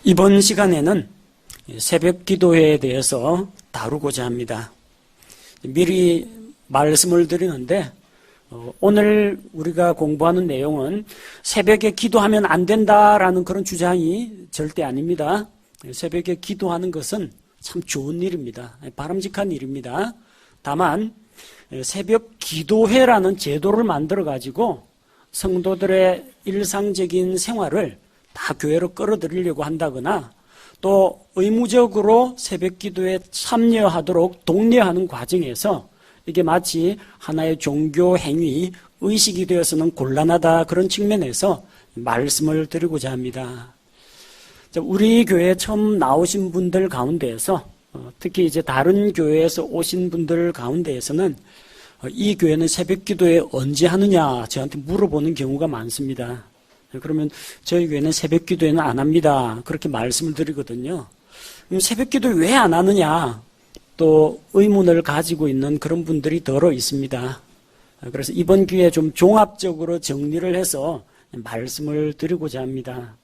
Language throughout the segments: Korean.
이번 시간에는 새벽 기도회에 대해서 다루고자 합니다. 미리 말씀을 드리는데 오늘 우리가 공부하는 내용은 새벽에 기도하면 안 된다라는 그런 주장이 절대 아닙니다. 새벽에 기도하는 것은 참 좋은 일입니다. 바람직한 일입니다. 다만 새벽 기도회라는 제도를 만들어 가지고 성도들의 일상적인 생활을 다 교회로 끌어들이려고 한다거나 또 의무적으로 새벽 기도에 참여하도록 독려하는 과정에서 이게 마치 하나의 종교 행위, 의식이 되어서는 곤란하다, 그런 측면에서 말씀을 드리고자 합니다. 우리 교회에 처음 나오신 분들 가운데에서 특히 이제 다른 교회에서 오신 분들 가운데에서는 이 교회는 새벽 기도에 언제 하느냐 저한테 물어보는 경우가 많습니다. 그러면 저희 교회는 새벽 기도에는 안 합니다, 그렇게 말씀을 드리거든요. 그럼 새벽 기도 왜 안 하느냐 또 의문을 가지고 있는 그런 분들이 더러 있습니다. 그래서 이번 기회에 좀 종합적으로 정리를 해서 말씀을 드리고자 합니다.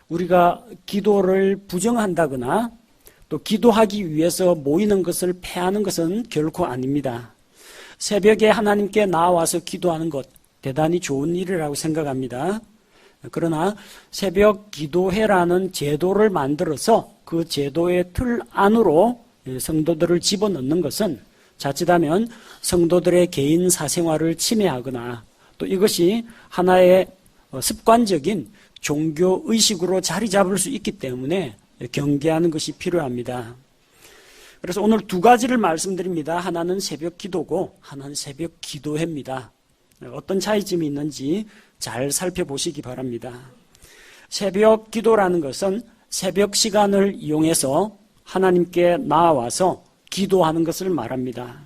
우리가 기도를 부정한다거나 또 기도하기 위해서 모이는 것을 폐하는 것은 결코 아닙니다. 새벽에 하나님께 나와서 기도하는 것 대단히 좋은 일이라고 생각합니다. 그러나 새벽 기도회라는 제도를 만들어서 그 제도의 틀 안으로 성도들을 집어넣는 것은 자칫하면 성도들의 개인 사생활을 침해하거나 또 이것이 하나의 습관적인 종교 의식으로 자리 잡을 수 있기 때문에 경계하는 것이 필요합니다. 그래서 오늘 두 가지를 말씀드립니다. 하나는 새벽 기도고 하나는 새벽 기도회입니다. 어떤 차이점이 있는지 잘 살펴보시기 바랍니다. 새벽 기도라는 것은 새벽 시간을 이용해서 하나님께 나아와서 기도하는 것을 말합니다.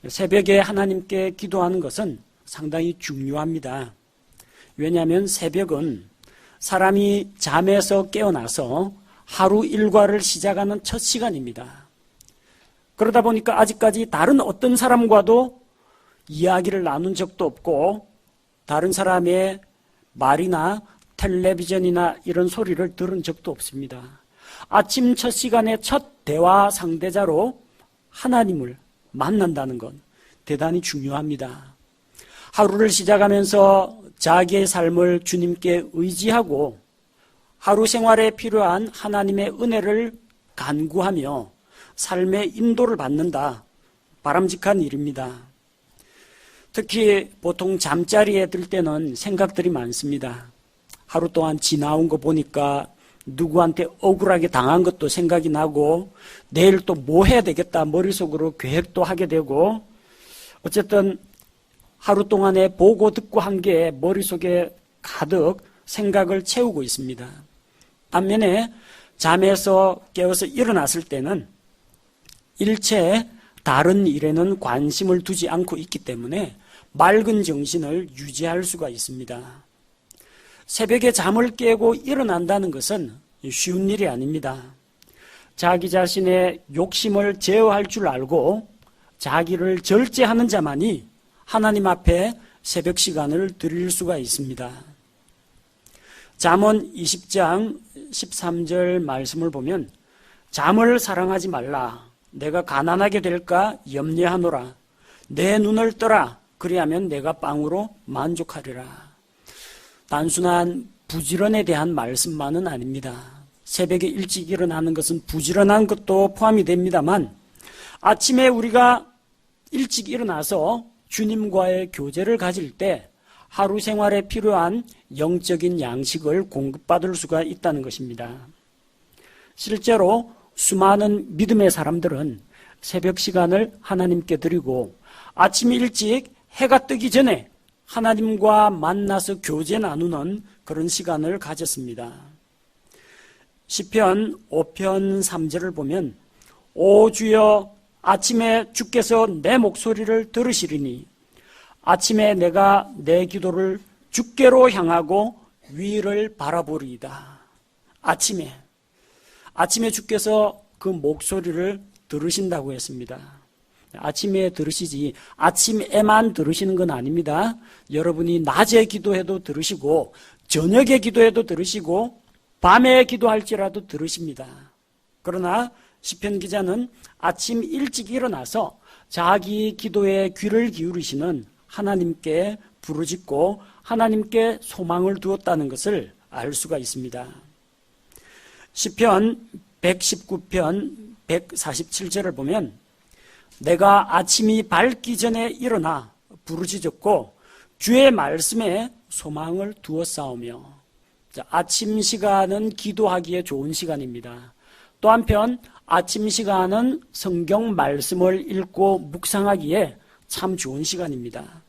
새벽에 하나님께 기도하는 것은 상당히 중요합니다. 왜냐하면 새벽은 사람이 잠에서 깨어나서 하루 일과를 시작하는 첫 시간입니다. 그러다 보니까 아직까지 다른 어떤 사람과도 이야기를 나눈 적도 없고 다른 사람의 말이나 텔레비전이나 이런 소리를 들은 적도 없습니다. 아침 첫 시간에 첫 대화 상대자로 하나님을 만난다는 건 대단히 중요합니다. 하루를 시작하면서 자기의 삶을 주님께 의지하고 하루 생활에 필요한 하나님의 은혜를 간구하며 삶의 인도를 받는다. 바람직한 일입니다. 특히 보통 잠자리에 들 때는 생각들이 많습니다. 하루 동안 지나온 거 보니까 누구한테 억울하게 당한 것도 생각이 나고 내일 또 뭐 해야 되겠다 머릿속으로 계획도 하게 되고 어쨌든 하루 동안에 보고 듣고 한 게 머릿속에 가득 생각을 채우고 있습니다. 반면에 잠에서 깨어서 일어났을 때는 일체 다른 일에는 관심을 두지 않고 있기 때문에 맑은 정신을 유지할 수가 있습니다. 새벽에 잠을 깨고 일어난다는 것은 쉬운 일이 아닙니다. 자기 자신의 욕심을 제어할 줄 알고 자기를 절제하는 자만이 하나님 앞에 새벽 시간을 드릴 수가 있습니다. 잠언 20장 13절 말씀을 보면 잠을 사랑하지 말라. 내가 가난하게 될까 염려하노라. 내 눈을 떠라. 그리하면 내가 빵으로 만족하리라. 단순한 부지런에 대한 말씀만은 아닙니다. 새벽에 일찍 일어나는 것은 부지런한 것도 포함이 됩니다만 아침에 우리가 일찍 일어나서 주님과의 교제를 가질 때 하루 생활에 필요한 영적인 양식을 공급받을 수가 있다는 것입니다. 실제로 수많은 믿음의 사람들은 새벽 시간을 하나님께 드리고 아침 일찍 해가 뜨기 전에 하나님과 만나서 교제 나누는 그런 시간을 가졌습니다. 시편 5편 3절을 보면 오 주여 아침에 주께서 내 목소리를 들으시리니 아침에 내가 내 기도를 주께로 향하고 위를 바라보리이다. 아침에 주께서 그 목소리를 들으신다고 했습니다. 아침에 들으시지 아침에만 들으시는 건 아닙니다. 여러분이 낮에 기도해도 들으시고 저녁에 기도해도 들으시고 밤에 기도할지라도 들으십니다. 그러나 시편 기자는 아침 일찍 일어나서 자기 기도에 귀를 기울이시는 하나님께 부르짖고 하나님께 소망을 두었다는 것을 알 수가 있습니다. 시편 119편 147절을 보면 내가 아침이 밝기 전에 일어나 부르짖었고 주의 말씀에 소망을 두었사오며. 아침 시간은 기도하기에 좋은 시간입니다. 또 한편 아침 시간은 성경 말씀을 읽고 묵상하기에 참 좋은 시간입니다.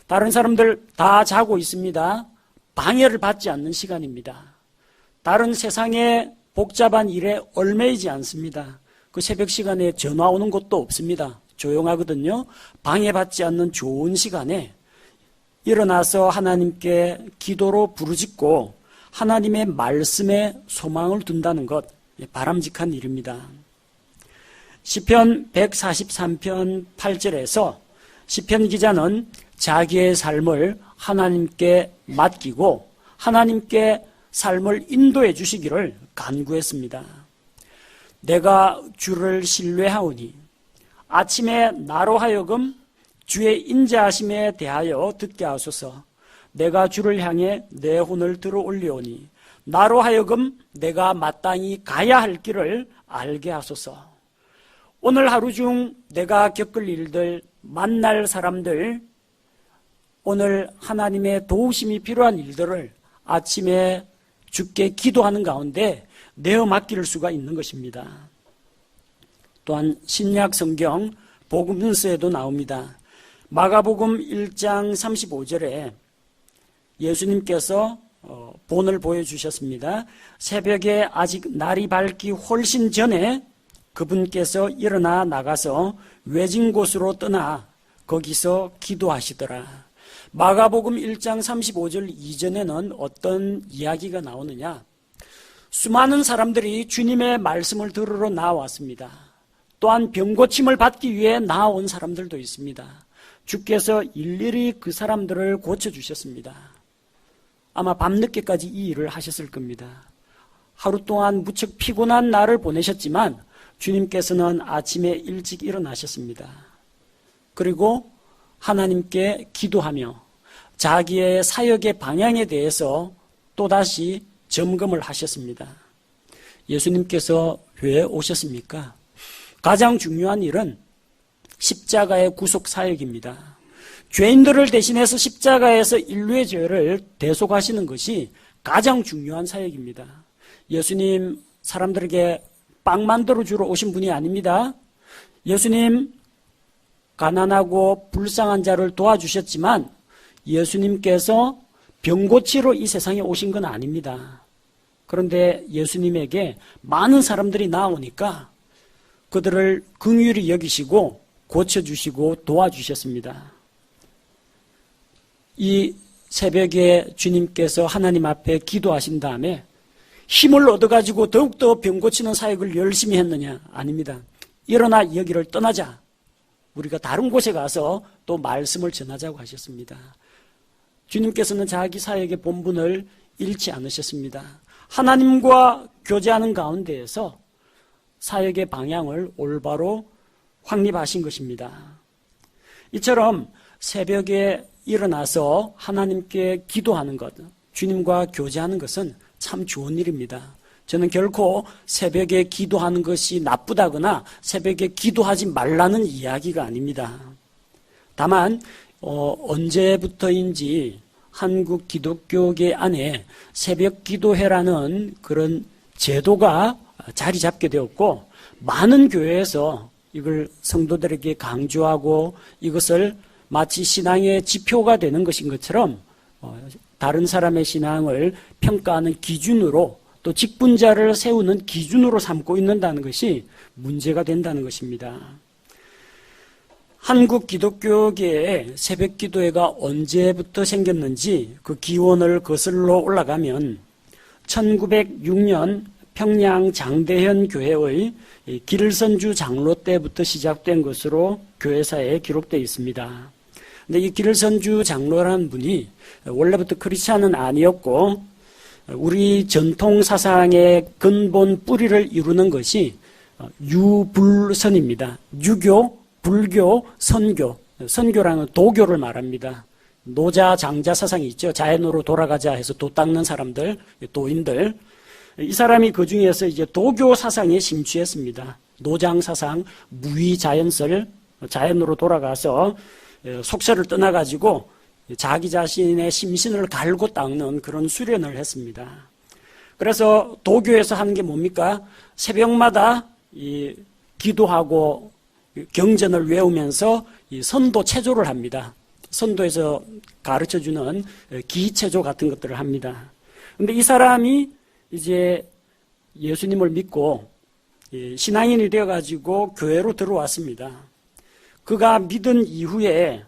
다른 사람들 다 자고 있습니다. 방해를 받지 않는 시간입니다. 다른 세상의 복잡한 일에 얽매이지 않습니다. 그 새벽 시간에 전화 오는 것도 없습니다. 조용하거든요. 방해받지 않는 좋은 시간에 일어나서 하나님께 기도로 부르짖고 하나님의 말씀에 소망을 둔다는 것, 바람직한 일입니다. 시편 143편 8절에서 시편 기자는 자기의 삶을 하나님께 맡기고 하나님께 삶을 인도해 주시기를 간구했습니다. 내가 주를 신뢰하오니 아침에 나로 하여금 주의 인자하심에 대하여 듣게 하소서. 내가 주를 향해 내 혼을 들어 올리오니 나로 하여금 내가 마땅히 가야 할 길을 알게 하소서. 오늘 하루 중 내가 겪을 일들, 만날 사람들, 오늘 하나님의 도우심이 필요한 일들을 아침에 주께 기도하는 가운데 내어 맡길 수가 있는 것입니다. 또한 신약 성경 복음서에도 나옵니다. 마가복음 1장 35절에 예수님께서 본을 보여주셨습니다. 새벽에 아직 날이 밝기 훨씬 전에 그분께서 일어나 나가서 외진 곳으로 떠나 거기서 기도하시더라. 마가복음 1장 35절 이전에는 어떤 이야기가 나오느냐? 수많은 사람들이 주님의 말씀을 들으러 나왔습니다. 또한 병고침을 받기 위해 나온 사람들도 있습니다. 주께서 일일이 그 사람들을 고쳐주셨습니다. 아마 밤늦게까지 이 일을 하셨을 겁니다. 하루 동안 무척 피곤한 날을 보내셨지만 주님께서는 아침에 일찍 일어나셨습니다. 그리고 하나님께 기도하며 자기의 사역의 방향에 대해서 또다시 점검을 하셨습니다. 예수님께서 왜 오셨습니까? 가장 중요한 일은 십자가의 구속 사역입니다. 죄인들을 대신해서 십자가에서 인류의 죄를 대속하시는 것이 가장 중요한 사역입니다. 예수님 사람들에게 빵 만들어 주러 오신 분이 아닙니다. 예수님 가난하고 불쌍한 자를 도와주셨지만 예수님께서 병 고치러 이 세상에 오신 건 아닙니다. 그런데 예수님에게 많은 사람들이 나오니까 그들을 긍휼히 여기시고 고쳐주시고 도와주셨습니다. 이 새벽에 주님께서 하나님 앞에 기도하신 다음에 힘을 얻어가지고 더욱더 병 고치는 사역을 열심히 했느냐? 아닙니다. 일어나 여기를 떠나자. 우리가 다른 곳에 가서 또 말씀을 전하자고 하셨습니다. 주님께서는 자기 사역의 본분을 잃지 않으셨습니다. 하나님과 교제하는 가운데에서 사역의 방향을 올바로 확립하신 것입니다. 이처럼 새벽에 일어나서 하나님께 기도하는 것, 주님과 교제하는 것은 참 좋은 일입니다. 저는 결코 새벽에 기도하는 것이 나쁘다거나 새벽에 기도하지 말라는 이야기가 아닙니다. 다만 언제부터인지 한국 기독교계 안에 새벽 기도회라는 그런 제도가 자리 잡게 되었고 많은 교회에서 이걸 성도들에게 강조하고 이것을 마치 신앙의 지표가 되는 것인 것처럼 다른 사람의 신앙을 평가하는 기준으로 또 직분자를 세우는 기준으로 삼고 있는다는 것이 문제가 된다는 것입니다. 한국 기독교계의 새벽 기도회가 언제부터 생겼는지 그 기원을 거슬러 올라가면 1906년 평양 장대현 교회의 길선주 장로 때부터 시작된 것으로 교회사에 기록되어 있습니다. 근데 이 길선주 장로라는 분이 원래부터 크리스찬은 아니었고 우리 전통 사상의 근본 뿌리를 이루는 것이 유불선입니다. 유교, 불교, 선교. 선교라는 도교를 말합니다. 노자, 장자 사상이 있죠. 자연으로 돌아가자 해서 도 닦는 사람들, 도인들. 이 사람이 그 중에서 이제 도교 사상에 심취했습니다. 노장 사상, 무위자연설, 자연으로 돌아가서 속세를 떠나가지고 자기 자신의 심신을 갈고 닦는 그런 수련을 했습니다. 그래서 도교에서 하는 게 뭡니까? 새벽마다 기도하고 경전을 외우면서 선도 체조를 합니다. 선도에서 가르쳐주는 기체조 같은 것들을 합니다. 그런데 이 사람이 이제 예수님을 믿고 신앙인이 되어가지고 교회로 들어왔습니다. 그가 믿은 이후에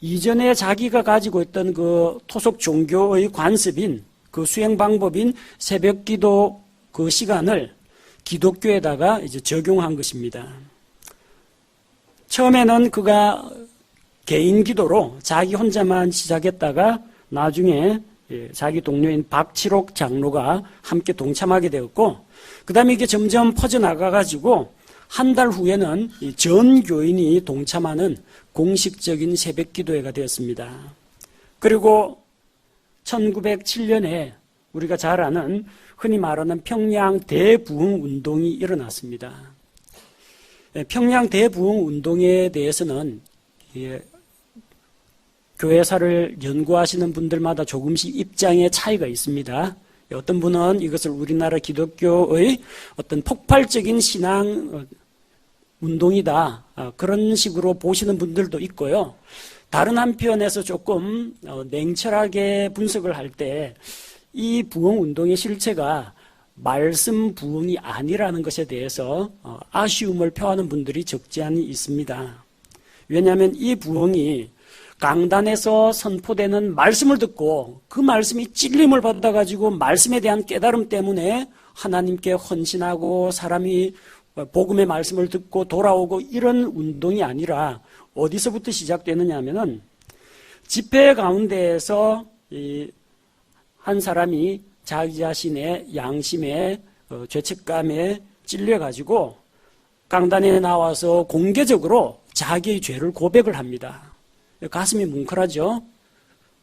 이전에 자기가 가지고 있던 그 토속 종교의 관습인 그 수행 방법인 새벽 기도 그 시간을 기독교에다가 이제 적용한 것입니다. 처음에는 그가 개인 기도로 자기 혼자만 시작했다가 나중에 자기 동료인 박칠옥 장로가 함께 동참하게 되었고, 그 다음에 이게 점점 퍼져나가가지고 한 달 후에는 전 교인이 동참하는 공식적인 새벽 기도회가 되었습니다. 그리고 1907년에 우리가 잘 아는 흔히 말하는 평양 대부흥 운동이 일어났습니다. 평양 대부흥 운동에 대해서는 교회사를 연구하시는 분들마다 조금씩 입장의 차이가 있습니다. 어떤 분은 이것을 우리나라 기독교의 어떤 폭발적인 신앙 운동이다, 그런 식으로 보시는 분들도 있고요. 다른 한편에서 조금 냉철하게 분석을 할 때 이 부흥운동의 실체가 말씀 부흥이 아니라는 것에 대해서 아쉬움을 표하는 분들이 적지 않이 있습니다. 왜냐하면 이 부흥이 강단에서 선포되는 말씀을 듣고 그 말씀이 찔림을 받아가지고 말씀에 대한 깨달음 때문에 하나님께 헌신하고 사람이 복음의 말씀을 듣고 돌아오고 이런 운동이 아니라 어디서부터 시작되느냐 하면은 집회 가운데에서 한 사람이 자기 자신의 양심에 죄책감에 찔려가지고 강단에 나와서 공개적으로 자기의 죄를 고백을 합니다. 가슴이 뭉클하죠.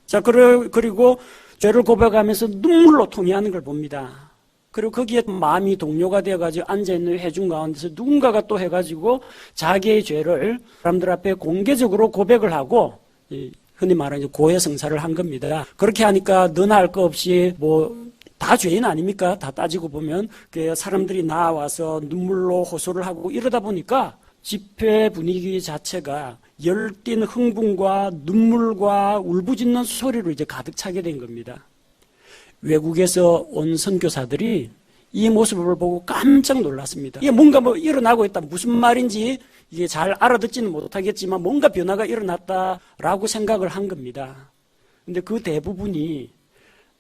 자, 그리고 죄를 고백하면서 눈물로 통회하는 걸 봅니다. 그리고 거기에 마음이 동료가 되어가지고 앉아있는 회중 가운데서 누군가가 또 해가지고 자기의 죄를 사람들 앞에 공개적으로 고백을 하고 흔히 말하는 고해성사를 한 겁니다. 그렇게 하니까 너나 할 거 없이 다 죄인 아닙니까? 다 따지고 보면 사람들이 나와서 눈물로 호소를 하고 이러다 보니까 집회 분위기 자체가 열띤 흥분과 눈물과 울부짖는 소리로 이제 가득 차게 된 겁니다. 외국에서 온 선교사들이 이 모습을 보고 깜짝 놀랐습니다. 이게 뭔가 일어나고 있다. 무슨 말인지 이게 잘 알아듣지는 못하겠지만 뭔가 변화가 일어났다라고 생각을 한 겁니다. 근데 그 대부분이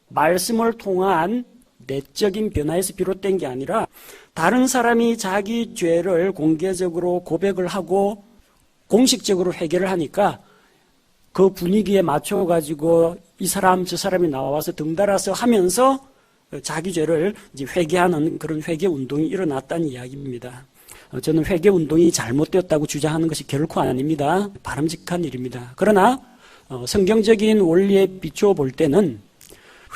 말씀을 통한 내적인 변화에서 비롯된 게 아니라 다른 사람이 자기 죄를 공개적으로 고백을 하고 공식적으로 회개를 하니까 그 분위기에 맞춰가지고 이 사람 저 사람이 나와서 덩달아서 하면서 자기 죄를 이제 회개하는 그런 회개 운동이 일어났다는 이야기입니다. 저는 회개 운동이 잘못되었다고 주장하는 것이 결코 아닙니다. 바람직한 일입니다. 그러나 성경적인 원리에 비추어 볼 때는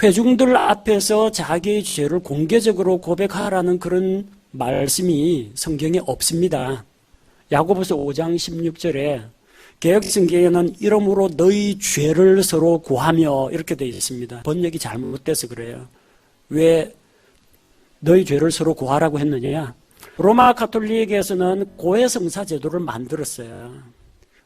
회중들 앞에서 자기의 죄를 공개적으로 고백하라는 그런 말씀이 성경에 없습니다. 야고보서 5장 16절에 개역성경에는 이러므로 너희 죄를 서로 고하며 이렇게 되어 있습니다. 번역이 잘못돼서 그래요. 왜 너희 죄를 서로 고하라고 했느냐? 로마 가톨릭에서는 고해성사 제도를 만들었어요.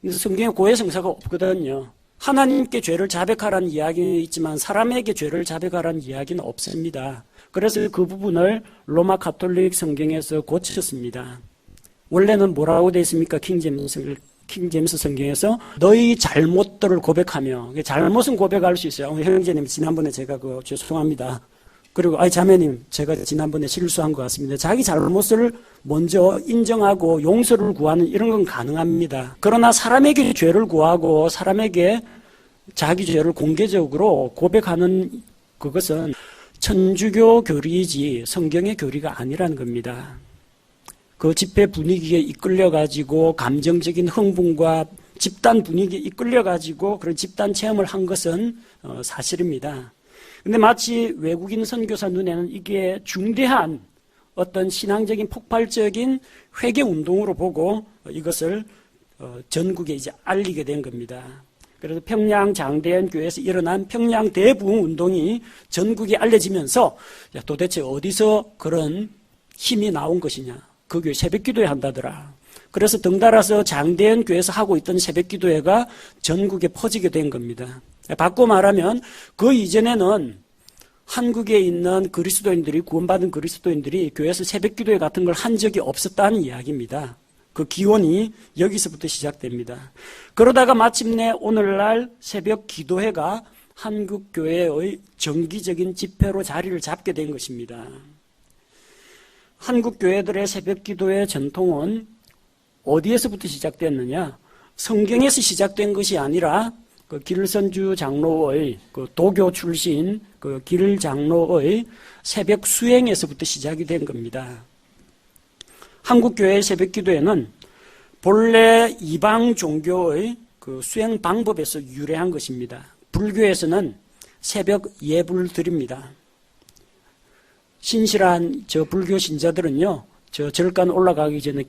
그래서 성경에 고해성사가 없거든요. 하나님께 죄를 자백하라는 이야기는 있지만 사람에게 죄를 자백하라는 이야기는 없습니다. 그래서 그 부분을 로마 가톨릭 성경에서 고쳤습니다. 원래는 뭐라고 되어 있습니까? 킹제임스 성경에서 너희 잘못들을 고백하며, 잘못은 고백할 수 있어요. 형제님 지난번에 제가 죄송합니다. 그리고 자매님 제가 지난번에 실수한 것 같습니다. 자기 잘못을 먼저 인정하고 용서를 구하는 이런 건 가능합니다. 그러나 사람에게 죄를 구하고 사람에게 자기 죄를 공개적으로 고백하는 그것은 천주교 교리이지 성경의 교리가 아니라는 겁니다. 그 집회 분위기에 이끌려가지고 감정적인 흥분과 집단 분위기에 이끌려가지고 그런 집단 체험을 한 것은 사실입니다. 근데 마치 외국인 선교사 눈에는 이게 중대한 어떤 신앙적인 폭발적인 회개 운동으로 보고 이것을 전국에 이제 알리게 된 겁니다. 그래서 평양 장대현 교회에서 일어난 평양 대부흥 운동이 전국에 알려지면서 도대체 어디서 그런 힘이 나온 것이냐. 그 교회 새벽기도회 한다더라. 그래서 덩달아서 장대현 교회에서 하고 있던 새벽기도회가 전국에 퍼지게 된 겁니다. 바꿔 말하면 그 이전에는 한국에 있는 그리스도인들이 구원받은 그리스도인들이 교회에서 새벽기도회 같은 걸 한 적이 없었다는 이야기입니다. 그 기원이 여기서부터 시작됩니다. 그러다가 마침내 오늘날 새벽기도회가 한국교회의 정기적인 집회로 자리를 잡게 된 것입니다. 한국교회들의 새벽기도회 전통은 어디에서부터 시작됐느냐? 성경에서 시작된 것이 아니라 그 길선주 장로의 그 도교 출신 그 길 장로의 새벽 수행에서부터 시작이 된 겁니다. 한국교회의 새벽기도회는 본래 이방 종교의 그 수행 방법에서 유래한 것입니다. 불교에서는 새벽 예불 드립니다. 신실한 저 불교 신자들은요, 저 절간 올라가기 전에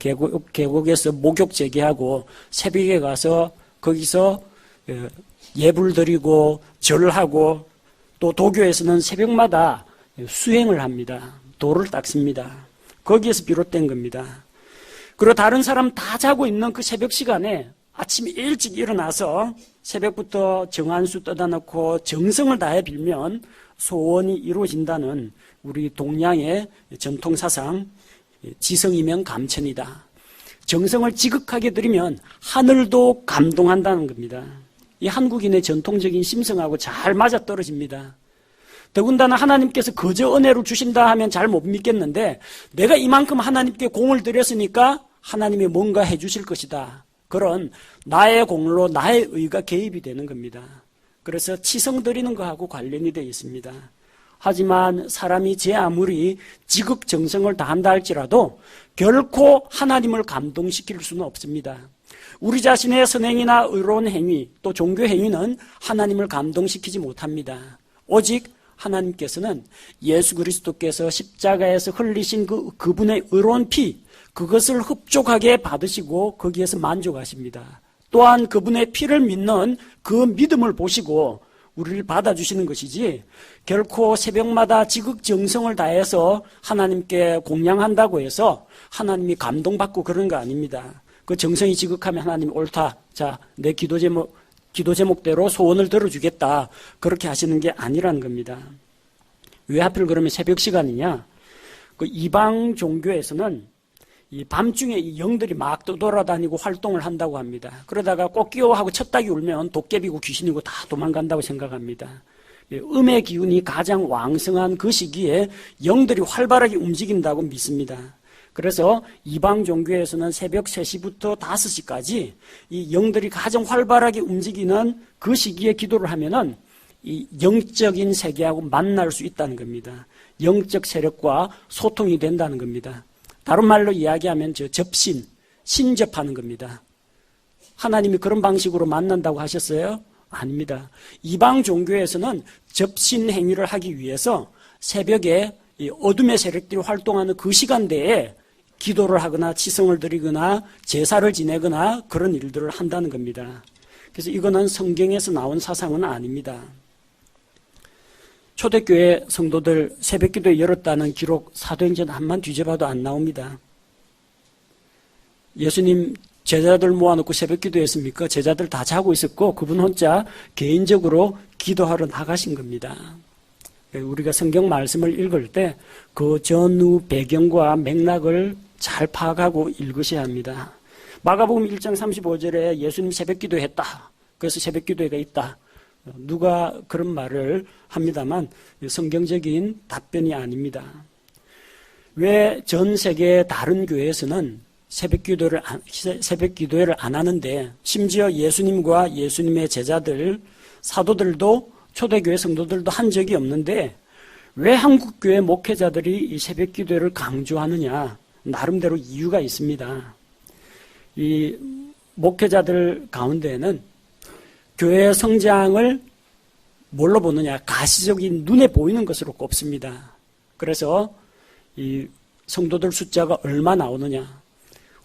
계곡에서 목욕 제기하고 새벽에 가서 거기서 예불 드리고 절하고 또 도교에서는 새벽마다 수행을 합니다. 도를 닦습니다. 거기에서 비롯된 겁니다. 그리고 다른 사람 다 자고 있는 그 새벽 시간에 아침 일찍 일어나서 새벽부터 정한수 떠다 놓고 정성을 다해 빌면 소원이 이루어진다는 우리 동양의 전통사상 지성이면 감천이다. 정성을 지극하게 드리면 하늘도 감동한다는 겁니다. 이 한국인의 전통적인 심성하고 잘 맞아떨어집니다. 더군다나 하나님께서 거저 은혜를 주신다 하면 잘 못 믿겠는데 내가 이만큼 하나님께 공을 들였으니까 하나님이 뭔가 해주실 것이다. 그런 나의 공로, 나의 의가 개입이 되는 겁니다. 그래서 치성 드리는 것하고 관련이 되어 있습니다. 하지만 사람이 제 아무리 지극정성을 다한다 할지라도 결코 하나님을 감동시킬 수는 없습니다. 우리 자신의 선행이나 의로운 행위 또 종교 행위는 하나님을 감동시키지 못합니다. 오직 하나님께서는 예수 그리스도께서 십자가에서 흘리신 그분의 의로운 피 그것을 흡족하게 받으시고 거기에서 만족하십니다. 또한 그분의 피를 믿는 그 믿음을 보시고 우리를 받아주시는 것이지 결코 새벽마다 지극정성을 다해서 하나님께 공양한다고 해서 하나님이 감동받고 그런 거 아닙니다. 그 정성이 지극하면 하나님 옳다. 자, 내 기도 제목대로 소원을 들어주겠다. 그렇게 하시는 게 아니라는 겁니다. 왜 하필 그러면 새벽 시간이냐? 그 이방 종교에서는 이 밤중에 이 영들이 막 떠돌아다니고 활동을 한다고 합니다. 그러다가 꽃기호하고 첫닭이 울면 도깨비고 귀신이고 다 도망간다고 생각합니다. 음의 기운이 가장 왕성한 그 시기에 영들이 활발하게 움직인다고 믿습니다. 그래서 이방 종교에서는 새벽 3시부터 5시까지 이 영들이 가장 활발하게 움직이는 그 시기에 기도를 하면은 이 영적인 세계하고 만날 수 있다는 겁니다. 영적 세력과 소통이 된다는 겁니다. 다른 말로 이야기하면 신접하는 겁니다. 하나님이 그런 방식으로 만난다고 하셨어요? 아닙니다. 이방 종교에서는 접신 행위를 하기 위해서 새벽에 이 어둠의 세력들이 활동하는 그 시간대에 기도를 하거나 치성을 드리거나 제사를 지내거나 그런 일들을 한다는 겁니다. 그래서 이거는 성경에서 나온 사상은 아닙니다. 초대교회 성도들 새벽기도에 열었다는 기록 사도행전 한만 뒤져봐도 안 나옵니다. 예수님 제자들 모아놓고 새벽기도 했습니까? 제자들 다 자고 있었고 그분 혼자 개인적으로 기도하러 나가신 겁니다. 우리가 성경 말씀을 읽을 때 그 전후 배경과 맥락을 잘 파악하고 읽으셔야 합니다. 마가복음 1장 35절에 예수님 새벽기도 했다. 그래서 새벽기도회가 있다. 누가 그런 말을 합니다만 성경적인 답변이 아닙니다. 왜 전 세계 다른 교회에서는 새벽기도회를 안 하는데 심지어 예수님과 예수님의 제자들, 사도들도 초대교회 성도들도 한 적이 없는데 왜 한국교회 목회자들이 이 새벽 기도회를 강조하느냐? 나름대로 이유가 있습니다. 이 목회자들 가운데에는 교회의 성장을 뭘로 보느냐? 가시적인 눈에 보이는 것으로 꼽습니다. 그래서 이 성도들 숫자가 얼마 나오느냐?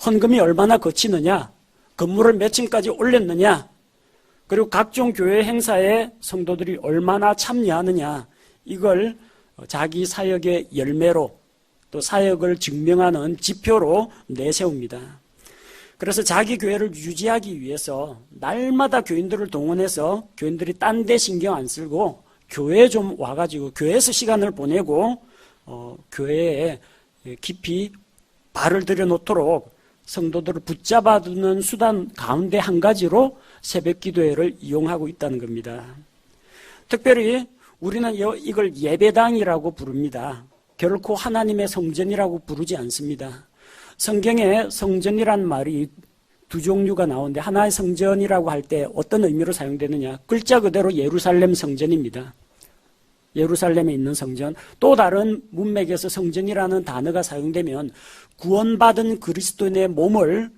헌금이 얼마나 거치느냐? 건물을 몇 층까지 올렸느냐? 그리고 각종 교회 행사에 성도들이 얼마나 참여하느냐? 이걸 자기 사역의 열매로 또 사역을 증명하는 지표로 내세웁니다. 그래서 자기 교회를 유지하기 위해서 날마다 교인들을 동원해서 교인들이 딴 데 신경 안 쓰고 교회에 좀 와가지고 교회에서 시간을 보내고 교회에 깊이 발을 들여놓도록 성도들을 붙잡아두는 수단 가운데 한 가지로 새벽 기도회를 이용하고 있다는 겁니다. 특별히 우리는 이걸 예배당이라고 부릅니다. 결코 하나님의 성전이라고 부르지 않습니다. 성경에 성전이란 말이 두 종류가 나오는데 하나의 성전이라고 할 때 어떤 의미로 사용되느냐? 글자 그대로 예루살렘 성전입니다. 예루살렘에 있는 성전. 또 다른 문맥에서 성전이라는 단어가 사용되면 구원받은 그리스도인의 몸을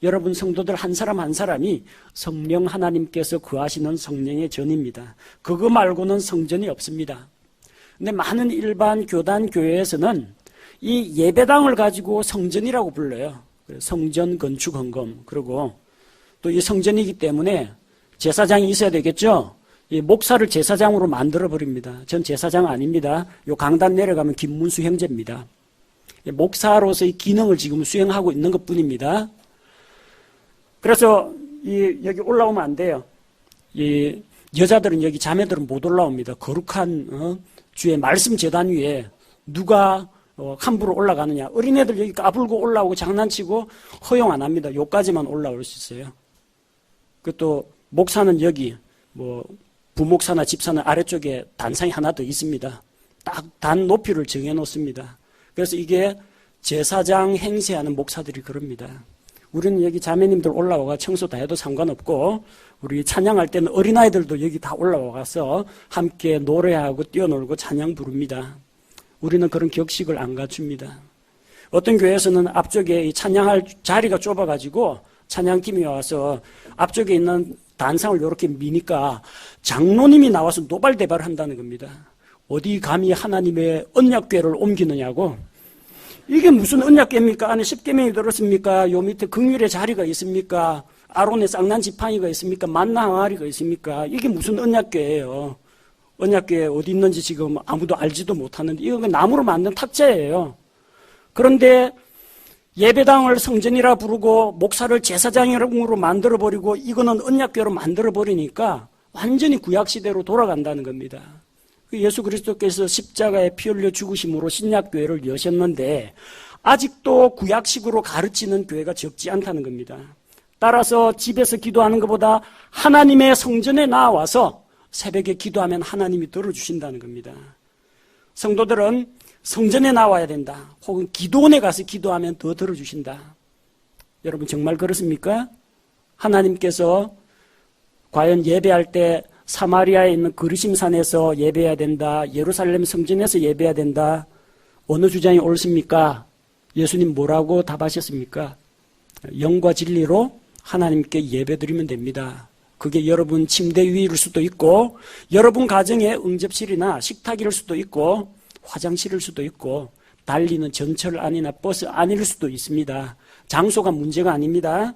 여러분 성도들 한 사람 한 사람이 성령 하나님께서 거하시는 성령의 전입니다. 그거 말고는 성전이 없습니다. 근데 많은 일반 교단 교회에서는 이 예배당을 가지고 성전이라고 불러요. 성전 건축 헌금. 그리고 또 이 성전이기 때문에 제사장이 있어야 되겠죠. 이 목사를 제사장으로 만들어 버립니다. 전 제사장 아닙니다. 요 강단 내려가면 김문수 형제입니다. 목사로서의 기능을 지금 수행하고 있는 것뿐입니다. 그래서 여기 올라오면 안 돼요. 이 여자들은 여기 자매들은 못 올라옵니다. 거룩한 주의 말씀 제단 위에 누가 함부로 올라가느냐. 어린애들 여기 까불고 올라오고 장난치고 허용 안 합니다. 여기까지만 올라올 수 있어요. 또 목사는 여기 부목사나 집사는 아래쪽에 단상이 하나 더 있습니다. 딱 단 높이를 정해 놓습니다. 그래서 이게 제사장 행세하는 목사들이 그럽니다. 우리는 여기 자매님들 올라와가 청소 다 해도 상관없고 우리 찬양할 때는 어린아이들도 여기 다 올라와서 함께 노래하고 뛰어놀고 찬양 부릅니다. 우리는 그런 격식을 안 갖춥니다. 어떤 교회에서는 앞쪽에 이 찬양할 자리가 좁아가지고 찬양팀이 와서 앞쪽에 있는 단상을 이렇게 미니까 장로님이 나와서 노발대발을 한다는 겁니다. 어디 감히 하나님의 언약궤를 옮기느냐고. 이게 무슨 언약궤입니까? 안에 십계명이 들었습니까? 요 밑에 긍휼의 자리가 있습니까? 아론의 쌍난 지팡이가 있습니까? 만나 항아리가 있습니까? 이게 무슨 언약궤예요? 언약궤 어디 있는지 지금 아무도 알지도 못하는데 이거 나무로 만든 탁자예요. 그런데 예배당을 성전이라 부르고 목사를 제사장으로 만들어버리고 이거는 언약궤로 만들어버리니까 완전히 구약시대로 돌아간다는 겁니다. 예수 그리스도께서 십자가에 피 흘려 죽으심으로 신약교회를 여셨는데 아직도 구약식으로 가르치는 교회가 적지 않다는 겁니다. 따라서 집에서 기도하는 것보다 하나님의 성전에 나와서 새벽에 기도하면 하나님이 들어주신다는 겁니다. 성도들은 성전에 나와야 된다. 혹은 기도원에 가서 기도하면 더 들어주신다. 여러분 정말 그렇습니까? 하나님께서 과연 예배할 때 사마리아에 있는 그리심산에서 예배해야 된다. 예루살렘 성전에서 예배해야 된다. 어느 주장이 옳습니까? 예수님 뭐라고 답하셨습니까? 영과 진리로 하나님께 예배드리면 됩니다. 그게 여러분 침대 위일 수도 있고 여러분 가정의 응접실이나 식탁일 수도 있고 화장실일 수도 있고 달리는 전철 안이나 버스 안일 수도 있습니다. 장소가 문제가 아닙니다.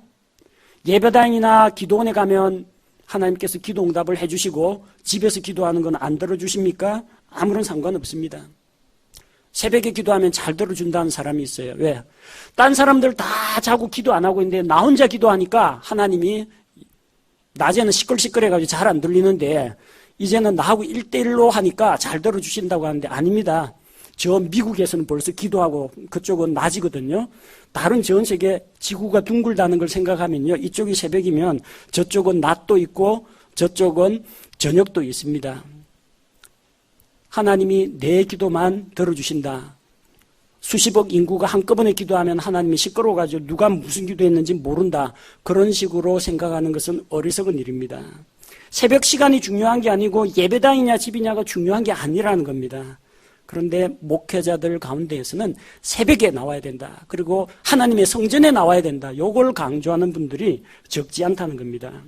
예배당이나 기도원에 가면 하나님께서 기도 응답을 해주시고 집에서 기도하는 건 안 들어주십니까? 아무런 상관없습니다. 새벽에 기도하면 잘 들어준다는 사람이 있어요. 왜? 딴 사람들 다 자고 기도 안 하고 있는데 나 혼자 기도하니까 하나님이 낮에는 시끌시끌해가지고 잘 안 들리는데 이제는 나하고 1대1로 하니까 잘 들어주신다고 하는데 아닙니다. 저 미국에서는 벌써 기도하고 그쪽은 낮이거든요. 다른 전 세계 지구가 둥글다는 걸 생각하면요. 이쪽이 새벽이면 저쪽은 낮도 있고 저쪽은 저녁도 있습니다. 하나님이 내 기도만 들어주신다. 수십억 인구가 한꺼번에 기도하면 하나님이 시끄러워가지고 누가 무슨 기도했는지 모른다. 그런 식으로 생각하는 것은 어리석은 일입니다. 새벽 시간이 중요한 게 아니고 예배당이냐 집이냐가 중요한 게 아니라는 겁니다. 그런데 목회자들 가운데에서는 새벽에 나와야 된다. 그리고 하나님의 성전에 나와야 된다. 요걸 강조하는 분들이 적지 않다는 겁니다.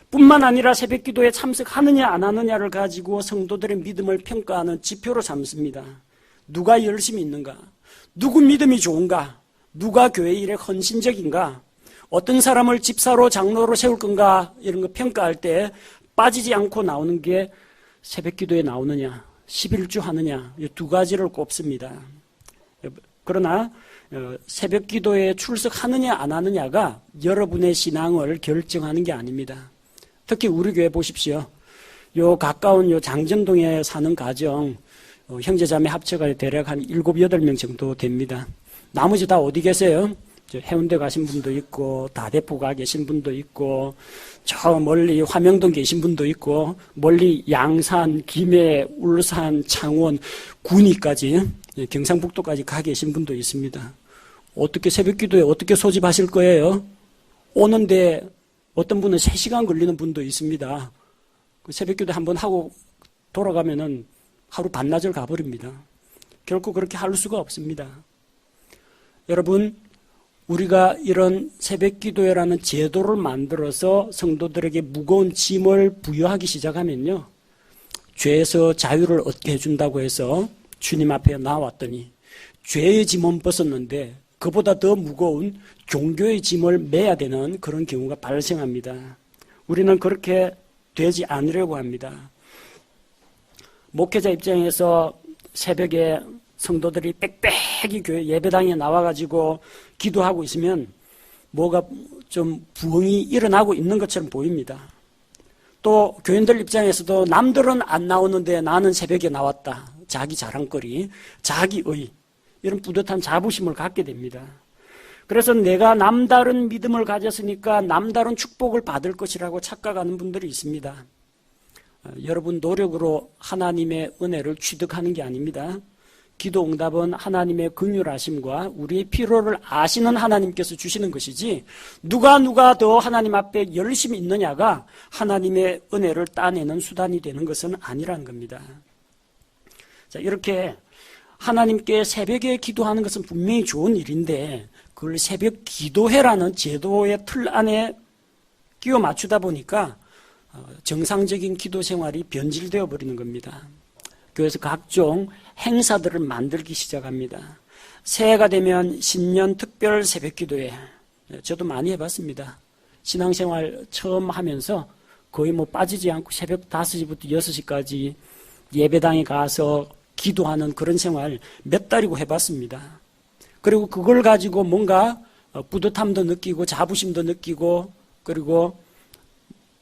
뿐만 아니라 새벽 기도에 참석하느냐 안 하느냐를 가지고 성도들의 믿음을 평가하는 지표로 삼습니다. 누가 열심히 있는가? 누구 믿음이 좋은가? 누가 교회 일에 헌신적인가? 어떤 사람을 집사로 장로로 세울 건가? 이런 거 평가할 때 빠지지 않고 나오는 게 새벽 기도에 나오느냐, 11주 하느냐, 이 두 가지를 꼽습니다. 그러나 새벽 기도에 출석하느냐 안 하느냐가 여러분의 신앙을 결정하는 게 아닙니다. 특히 우리 교회 보십시오. 요 가까운 요 장전동에 사는 가정, 형제자매 합쳐가 대략 한 7, 8명 정도 됩니다. 나머지 다 어디 계세요? 해운대 가신 분도 있고, 다대포 가 계신 분도 있고, 저 멀리 화명동 계신 분도 있고, 멀리 양산, 김해, 울산, 창원, 군위까지, 경상북도까지 가 계신 분도 있습니다. 어떻게 새벽 기도에 어떻게 소집하실 거예요? 오는데 어떤 분은 3시간 걸리는 분도 있습니다. 새벽 기도 한번 하고 돌아가면은 하루 반나절 가버립니다. 결코 그렇게 할 수가 없습니다. 여러분, 우리가 이런 새벽 기도회라는 제도를 만들어서 성도들에게 무거운 짐을 부여하기 시작하면요, 죄에서 자유를 얻게 해준다고 해서 주님 앞에 나왔더니 죄의 짐은 벗었는데 그보다 더 무거운 종교의 짐을 매야 되는 그런 경우가 발생합니다. 우리는 그렇게 되지 않으려고 합니다. 목회자 입장에서 새벽에 성도들이 빽빽이 교회 예배당에 나와가지고 기도하고 있으면 뭐가 좀 부흥이 일어나고 있는 것처럼 보입니다. 또 교인들 입장에서도 남들은 안 나오는데 나는 새벽에 나왔다. 자기 자랑거리, 자기의 이런 뿌듯한 자부심을 갖게 됩니다. 그래서 내가 남다른 믿음을 가졌으니까 남다른 축복을 받을 것이라고 착각하는 분들이 있습니다. 여러분 노력으로 하나님의 은혜를 취득하는 게 아닙니다. 기도 응답은 하나님의 긍휼하심과 우리의 필요를 아시는 하나님께서 주시는 것이지 누가 더 하나님 앞에 열심히 있느냐가 하나님의 은혜를 따내는 수단이 되는 것은 아니라는 겁니다. 자, 이렇게 하나님께 새벽에 기도하는 것은 분명히 좋은 일인데 그걸 새벽 기도회라는 제도의 틀 안에 끼워 맞추다 보니까 정상적인 기도 생활이 변질되어 버리는 겁니다. 교회에서 각종 행사들을 만들기 시작합니다. 새해가 되면 신년 특별 새벽 기도회, 저도 많이 해봤습니다. 신앙생활 처음 하면서 거의 빠지지 않고 새벽 5시부터 6시까지 예배당에 가서 기도하는 그런 생활 몇 달이고 해봤습니다. 그리고 그걸 가지고 뭔가 뿌듯함도 느끼고 자부심도 느끼고 그리고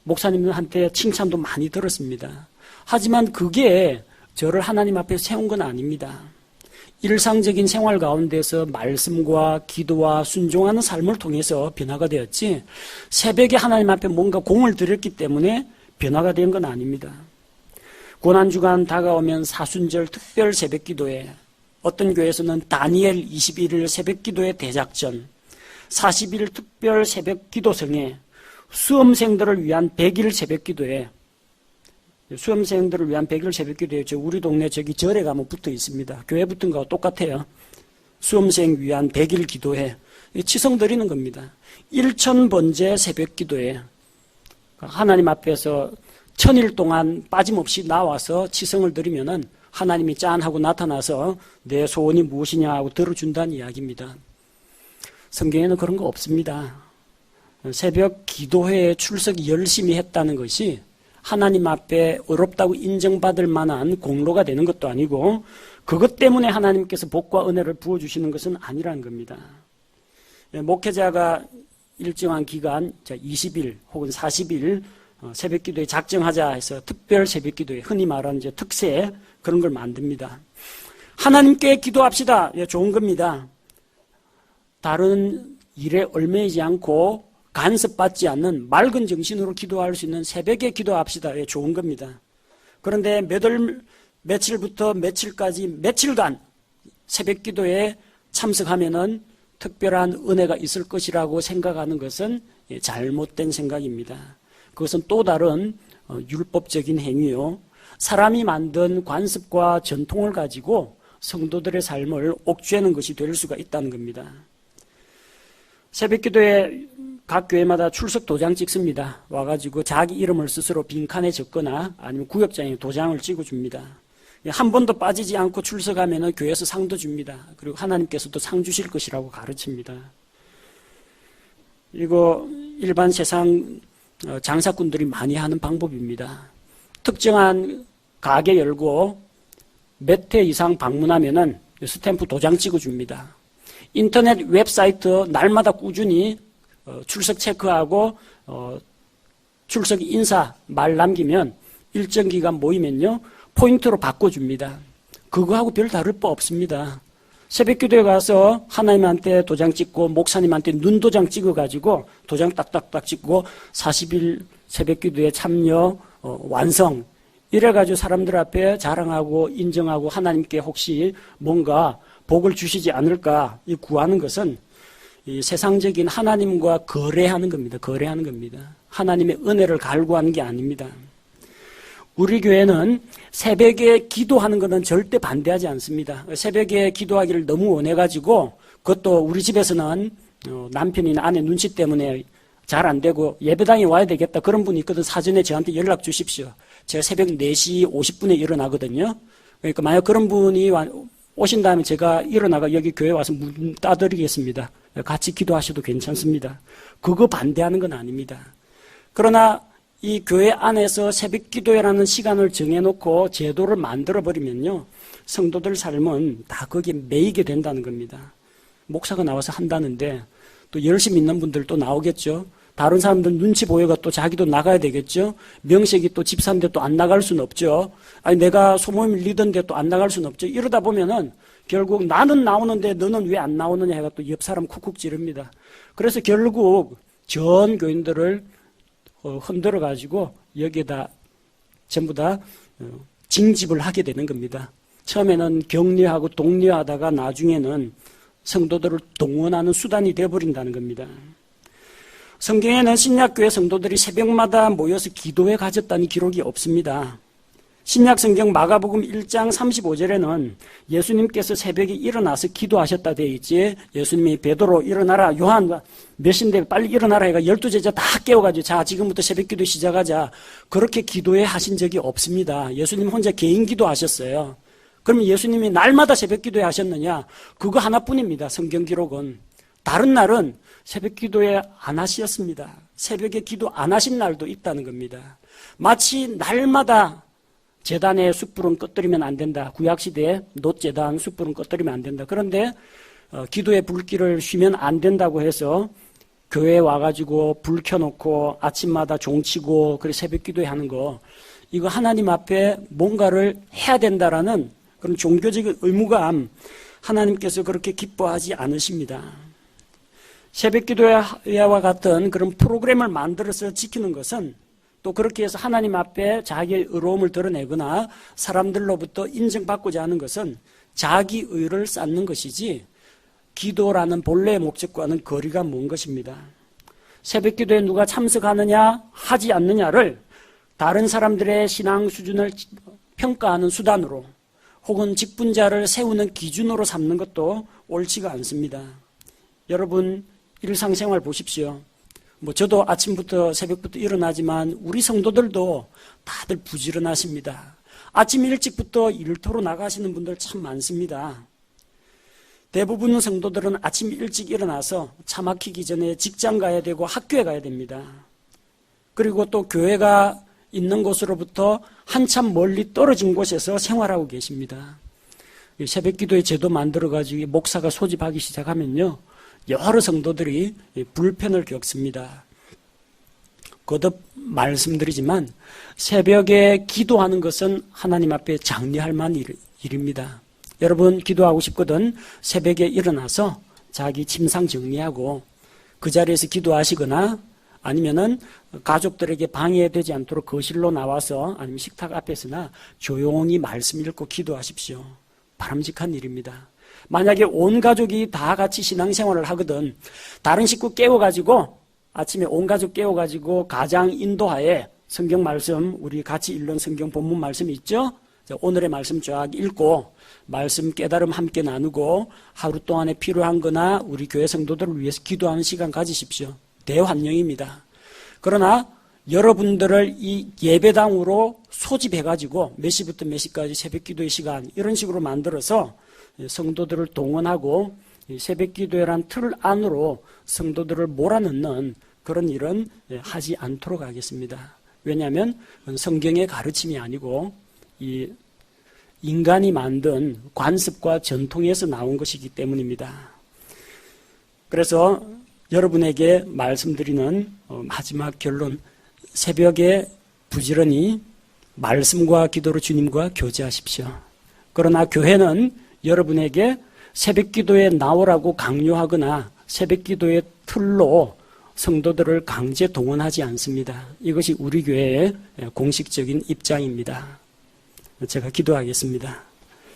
목사님한테 칭찬도 많이 들었습니다. 하지만 그게 저를 하나님 앞에 세운 건 아닙니다. 일상적인 생활 가운데서 말씀과 기도와 순종하는 삶을 통해서 변화가 되었지 새벽에 하나님 앞에 뭔가 공을 들였기 때문에 변화가 된 건 아닙니다. 고난주간 다가오면 사순절 특별 새벽기도회, 어떤 교회에서는 다니엘 21일 새벽기도회 대작전, 40일 특별 새벽기도성회, 수험생들을 위한 100일 새벽기도회, 수험생들을 위한 100일 새벽기도회 우리 동네 저기 절에 가면 붙어 있습니다. 교회 붙은 거하고 똑같아요. 수험생 위한 100일 기도회, 치성 드리는 겁니다. 1000번째 새벽기도회, 하나님 앞에서 1000일 동안 빠짐없이 나와서 치성을 드리면은 하나님이 짠하고 나타나서 내 소원이 무엇이냐 하고 들어준다는 이야기입니다. 성경에는 그런 거 없습니다. 새벽 기도회에 출석 열심히 했다는 것이 하나님 앞에 어렵다고 인정받을 만한 공로가 되는 것도 아니고 그것 때문에 하나님께서 복과 은혜를 부어주시는 것은 아니라는 겁니다. 목회자가 일정한 기간 20일 혹은 40일 새벽기도에 작정하자 해서 특별 새벽기도에 흔히 말하는 특세 그런 걸 만듭니다. 하나님께 기도합시다. 좋은 겁니다. 다른 일에 얽매이지 않고 간섭받지 않는 맑은 정신으로 기도할 수 있는 새벽에 기도합시다. 좋은 겁니다. 그런데 며칠부터 며칠까지 며칠간 새벽기도에 참석하면은 특별한 은혜가 있을 것이라고 생각하는 것은 잘못된 생각입니다. 그것은 또 다른 율법적인 행위요. 사람이 만든 관습과 전통을 가지고 성도들의 삶을 옥죄는 것이 될 수가 있다는 겁니다. 새벽기도에 각 교회마다 출석 도장 찍습니다. 와가지고 자기 이름을 스스로 빈칸에 적거나 아니면 구역장에 도장을 찍어줍니다. 한 번도 빠지지 않고 출석하면 교회에서 상도 줍니다. 그리고 하나님께서도 상 주실 것이라고 가르칩니다. 이거 일반 세상 장사꾼들이 많이 하는 방법입니다. 특정한 가게 열고 몇 회 이상 방문하면은 스탬프 도장 찍어줍니다. 인터넷 웹사이트 날마다 꾸준히 출석 체크하고 출석 인사 말 남기면 일정 기간 모이면요 포인트로 바꿔줍니다. 그거하고 별 다를 바 없습니다. 새벽기도에 가서 하나님한테 도장 찍고 목사님한테 눈도장 찍어가지고 도장 딱딱딱 찍고 40일 새벽기도에 참여 완성 이래가지고 사람들 앞에 자랑하고 인정하고 하나님께 혹시 뭔가 복을 주시지 않을까 구하는 것은 이 세상적인 하나님과 거래하는 겁니다. 거래하는 겁니다. 하나님의 은혜를 갈구하는 게 아닙니다. 우리 교회는 새벽에 기도하는 것은 절대 반대하지 않습니다. 새벽에 기도하기를 너무 원해가지고 그것도 우리 집에서는 남편이나 아내 눈치 때문에 잘 안 되고 예배당에 와야 되겠다 그런 분이 있거든 사전에 저한테 연락 주십시오. 제가 새벽 4시 50분에 일어나거든요. 그러니까 만약 그런 분이 오신 다음에 제가 일어나가 여기 교회 와서 문 따드리겠습니다. 같이 기도하셔도 괜찮습니다. 그거 반대하는 건 아닙니다. 그러나 이 교회 안에서 새벽 기도회라는 시간을 정해놓고 제도를 만들어버리면요. 성도들 삶은 다 거기에 매이게 된다는 겁니다. 목사가 나와서 한다는데 또 열심히 있는 분들도 나오겠죠. 다른 사람들 눈치 보여가 또 자기도 나가야 되겠죠. 명색이 또 집사인데 또 안 나갈 수는 없죠. 아니 내가 소모임 리더인데 또 안 나갈 수는 없죠. 이러다 보면은 결국 나는 나오는데 너는 왜 안 나오느냐 해가 또 옆 사람 쿡쿡 지릅니다. 그래서 결국 전 교인들을 흔들어 가지고 여기에다 전부 다 징집을 하게 되는 겁니다. 처음에는 격려하고 독려하다가 나중에는 성도들을 동원하는 수단이 되어버린다는 겁니다. 성경에는 신약교회 성도들이 새벽마다 모여서 기도회 가졌다는 기록이 없습니다. 신약성경 마가복음 1장 35절에는 예수님께서 새벽에 일어나서 기도하셨다 되어 있지 예수님이 베드로 일어나라 요한 몇인데 빨리 일어나라 해가 12제자 다 깨워가지고 자 지금부터 새벽기도 시작하자 그렇게 기도회 하신 적이 없습니다. 예수님 혼자 개인 기도하셨어요. 그러면 예수님이 날마다 새벽기도회 하셨느냐? 그거 하나뿐입니다. 성경 기록은. 다른 날은 새벽기도회 안 하셨습니다. 새벽에 기도 안 하신 날도 있다는 겁니다. 마치 날마다 제단의 숯불은 꺼뜨리면 안 된다. 구약시대에 놋제단 숯불은 꺼뜨리면 안 된다. 그런데 기도의 불길을 쉬면 안 된다고 해서 교회에 와가지고 불 켜놓고 아침마다 종치고 그래 새벽기도회 하는 거 이거 하나님 앞에 뭔가를 해야 된다라는 그런 종교적인 의무감 하나님께서 그렇게 기뻐하지 않으십니다. 새벽기도회와 같은 그런 프로그램을 만들어서 지키는 것은 또 그렇게 해서 하나님 앞에 자기의 의로움을 드러내거나 사람들로부터 인정받고자 하는 것은 자기 의를 쌓는 것이지 기도라는 본래의 목적과는 거리가 먼 것입니다. 새벽기도에 누가 참석하느냐 하지 않느냐를 다른 사람들의 신앙 수준을 평가하는 수단으로 혹은 직분자를 세우는 기준으로 삼는 것도 옳지가 않습니다. 여러분 일상생활 보십시오. 저도 아침부터 새벽부터 일어나지만 우리 성도들도 다들 부지런하십니다. 아침 일찍부터 일터로 나가시는 분들 참 많습니다. 대부분 성도들은 아침 일찍 일어나서 차 막히기 전에 직장 가야 되고 학교에 가야 됩니다. 그리고 또 교회가 있는 곳으로부터 한참 멀리 떨어진 곳에서 생활하고 계십니다. 새벽기도의 제도 만들어가지고 목사가 소집하기 시작하면요. 여러 성도들이 불편을 겪습니다. 거듭 말씀드리지만 새벽에 기도하는 것은 하나님 앞에 장려할 만한 일입니다. 여러분 기도하고 싶거든 새벽에 일어나서 자기 침상 정리하고 그 자리에서 기도하시거나 아니면은 가족들에게 방해되지 않도록 거실로 나와서 아니면 식탁 앞에서나 조용히 말씀 읽고 기도하십시오. 바람직한 일입니다. 만약에 온 가족이 다 같이 신앙생활을 하거든 다른 식구 깨워가지고 아침에 온 가족 깨워가지고 가장 인도하에 성경 말씀, 우리 같이 읽는 성경 본문 말씀이 있죠? 오늘의 말씀 쫙 읽고 말씀 깨달음 함께 나누고 하루 동안에 필요한 거나 우리 교회 성도들을 위해서 기도하는 시간 가지십시오. 대환영입니다. 그러나 여러분들을 이 예배당으로 소집해가지고 몇 시부터 몇 시까지 새벽 기도의 시간 이런 식으로 만들어서 성도들을 동원하고 새벽 기도회란 틀 안으로 성도들을 몰아넣는 그런 일은 하지 않도록 하겠습니다. 왜냐하면 성경의 가르침이 아니고 이 인간이 만든 관습과 전통에서 나온 것이기 때문입니다. 그래서 여러분에게 말씀드리는 마지막 결론, 새벽에 부지런히 말씀과 기도로 주님과 교제하십시오. 그러나 교회는 여러분에게 새벽 기도에 나오라고 강요하거나 새벽 기도의 틀로 성도들을 강제 동원하지 않습니다. 이것이 우리 교회의 공식적인 입장입니다. 제가 기도하겠습니다.